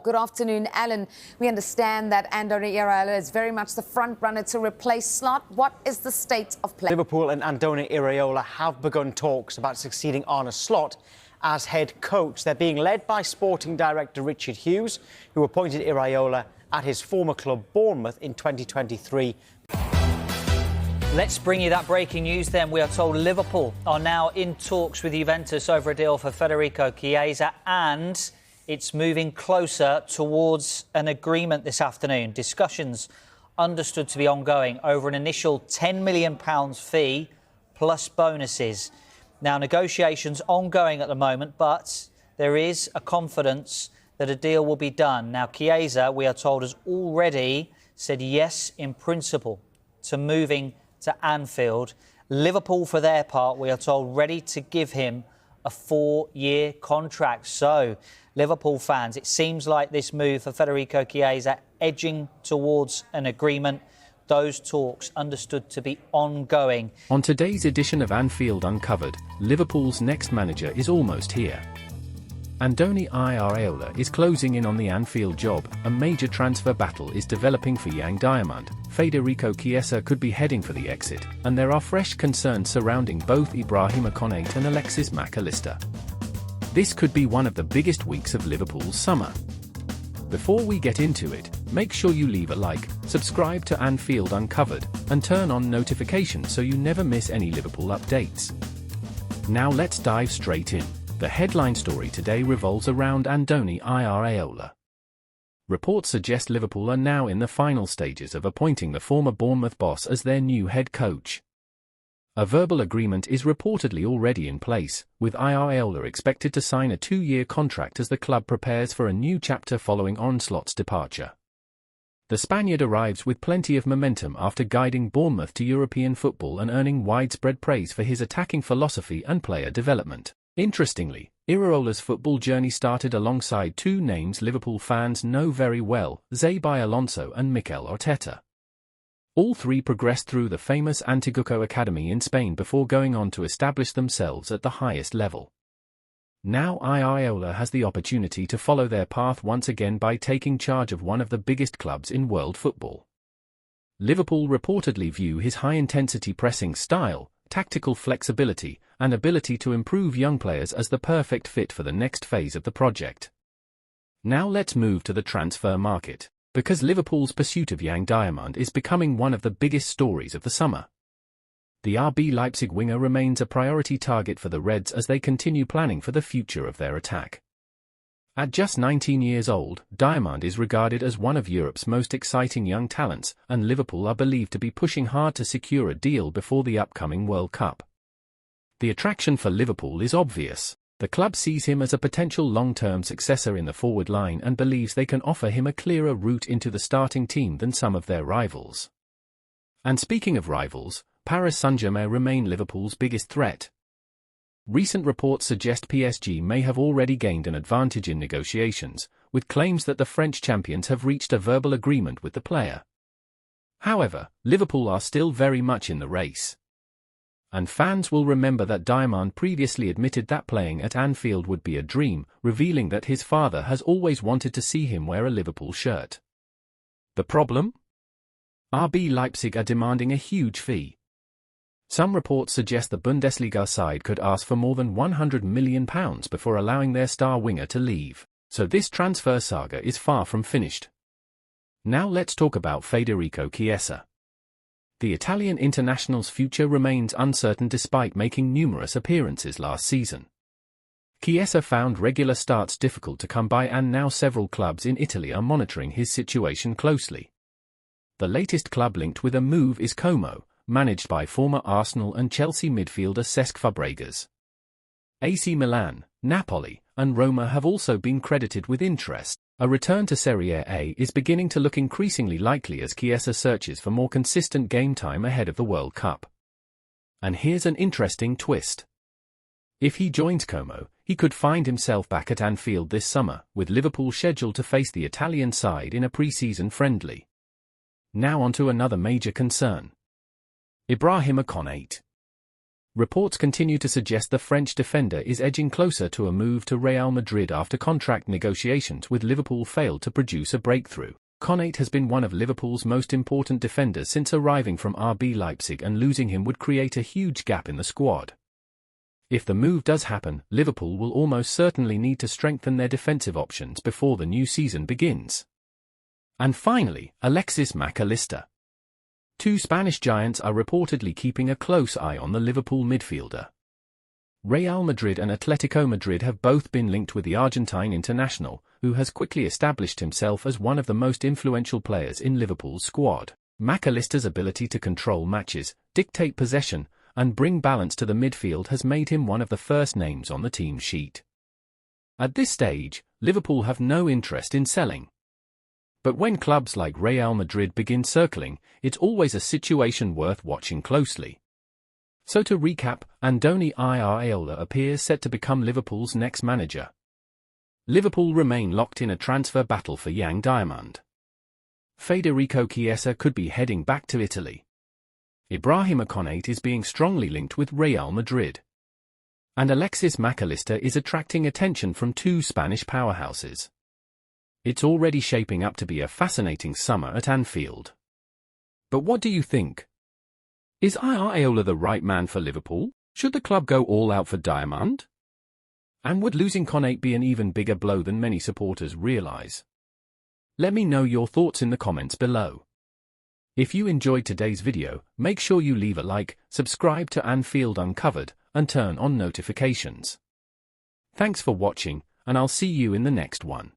Good afternoon, Alan. We understand that Andoni Iraola is very much the front runner to replace Slot. What is the state of play? Liverpool and Andoni Iraola have begun talks about succeeding Arne Slot as head coach. They're being led by sporting director Richard Hughes, who appointed Iraola at his former club Bournemouth in 2023. Let's bring you that breaking news then. We are told Liverpool are now in talks with Juventus over a deal for Federico Chiesa, and it's moving closer towards an agreement this afternoon. Discussions understood to be ongoing over an initial £10 million fee plus bonuses. Now, negotiations ongoing at the moment, but there is a confidence that a deal will be done. Now, Chiesa, we are told, has already said yes in principle to moving to Anfield. Liverpool, for their part, we are told, ready to give him a 4-year contract. So, Liverpool fans, it seems like this move for Federico Chiesa edging towards an agreement. Those talks understood to be ongoing. On today's edition of Anfield Uncovered, Liverpool's next manager is almost here. Andoni Iraola is closing in on the Anfield job. A major transfer battle is developing for Young Diamond. Federico Chiesa could be heading for the exit, and there are fresh concerns surrounding both Ibrahima Konate and Alexis Mac Allister. This could be one of the biggest weeks of Liverpool's summer. Before we get into it, make sure you leave a like, subscribe to Anfield Uncovered, and turn on notifications so you never miss any Liverpool updates. Now let's dive straight in. The headline story today revolves around Andoni Iraola. Reports suggest Liverpool are now in the final stages of appointing the former Bournemouth boss as their new head coach. A verbal agreement is reportedly already in place, with Iraola expected to sign a 2-year contract as the club prepares for a new chapter following Arne Slot's departure. The Spaniard arrives with plenty of momentum after guiding Bournemouth to European football and earning widespread praise for his attacking philosophy and player development. Interestingly, Iraola's football journey started alongside two names Liverpool fans know very well, Xabi Alonso and Mikel Arteta. All three progressed through the famous Antiguco Academy in Spain before going on to establish themselves at the highest level. Now Iraola has the opportunity to follow their path once again by taking charge of one of the biggest clubs in world football. Liverpool reportedly view his high-intensity pressing style, tactical flexibility, and ability to improve young players as the perfect fit for the next phase of the project. Now let's move to the transfer market, because Liverpool's pursuit of Young Diamond is becoming one of the biggest stories of the summer. The RB Leipzig winger remains a priority target for the Reds as they continue planning for the future of their attack. At just 19 years old, Diamond is regarded as one of Europe's most exciting young talents, and Liverpool are believed to be pushing hard to secure a deal before the upcoming World Cup. The attraction for Liverpool is obvious. The club sees him as a potential long-term successor in the forward line and believes they can offer him a clearer route into the starting team than some of their rivals. And speaking of rivals, Paris Saint-Germain remain Liverpool's biggest threat. Recent reports suggest PSG may have already gained an advantage in negotiations, with claims that the French champions have reached a verbal agreement with the player. However, Liverpool are still very much in the race. And fans will remember that Diamond previously admitted that playing at Anfield would be a dream, revealing that his father has always wanted to see him wear a Liverpool shirt. The problem? RB Leipzig are demanding a huge fee. Some reports suggest the Bundesliga side could ask for more than £100 million before allowing their star winger to leave, so this transfer saga is far from finished. Now let's talk about Federico Chiesa. The Italian international's future remains uncertain despite making numerous appearances last season. Chiesa found regular starts difficult to come by, and now several clubs in Italy are monitoring his situation closely. The latest club linked with a move is Como, managed by former Arsenal and Chelsea midfielder Cesc Fabregas. AC Milan, Napoli, and Roma have also been credited with interest. A return to Serie A is beginning to look increasingly likely as Chiesa searches for more consistent game time ahead of the World Cup. And here's an interesting twist. If he joins Como, he could find himself back at Anfield this summer, with Liverpool scheduled to face the Italian side in a pre-season friendly. Now on to another major concern. Ibrahima Konate. Reports continue to suggest the French defender is edging closer to a move to Real Madrid after contract negotiations with Liverpool failed to produce a breakthrough. Konate has been one of Liverpool's most important defenders since arriving from RB Leipzig, and losing him would create a huge gap in the squad. If the move does happen, Liverpool will almost certainly need to strengthen their defensive options before the new season begins. And finally, Alexis Mac Allister. Two Spanish giants are reportedly keeping a close eye on the Liverpool midfielder. Real Madrid and Atletico Madrid have both been linked with the Argentine international, who has quickly established himself as one of the most influential players in Liverpool's squad. Mac Allister's ability to control matches, dictate possession, and bring balance to the midfield has made him one of the first names on the team sheet. At this stage, Liverpool have no interest in selling. But when clubs like Real Madrid begin circling, it's always a situation worth watching closely. So to recap, Andoni Iraola appears set to become Liverpool's next manager. Liverpool remain locked in a transfer battle for young diamond. Federico Chiesa could be heading back to Italy. Ibrahima Konate is being strongly linked with Real Madrid. And Alexis Mac Allister is attracting attention from two Spanish powerhouses. It's already shaping up to be a fascinating summer at Anfield. But what do you think? Is Iraola the right man for Liverpool? Should the club go all out for Diamond? And would losing Konate be an even bigger blow than many supporters realise? Let me know your thoughts in the comments below. If you enjoyed today's video, make sure you leave a like, subscribe to Anfield Uncovered, and turn on notifications. Thanks for watching, and I'll see you in the next one.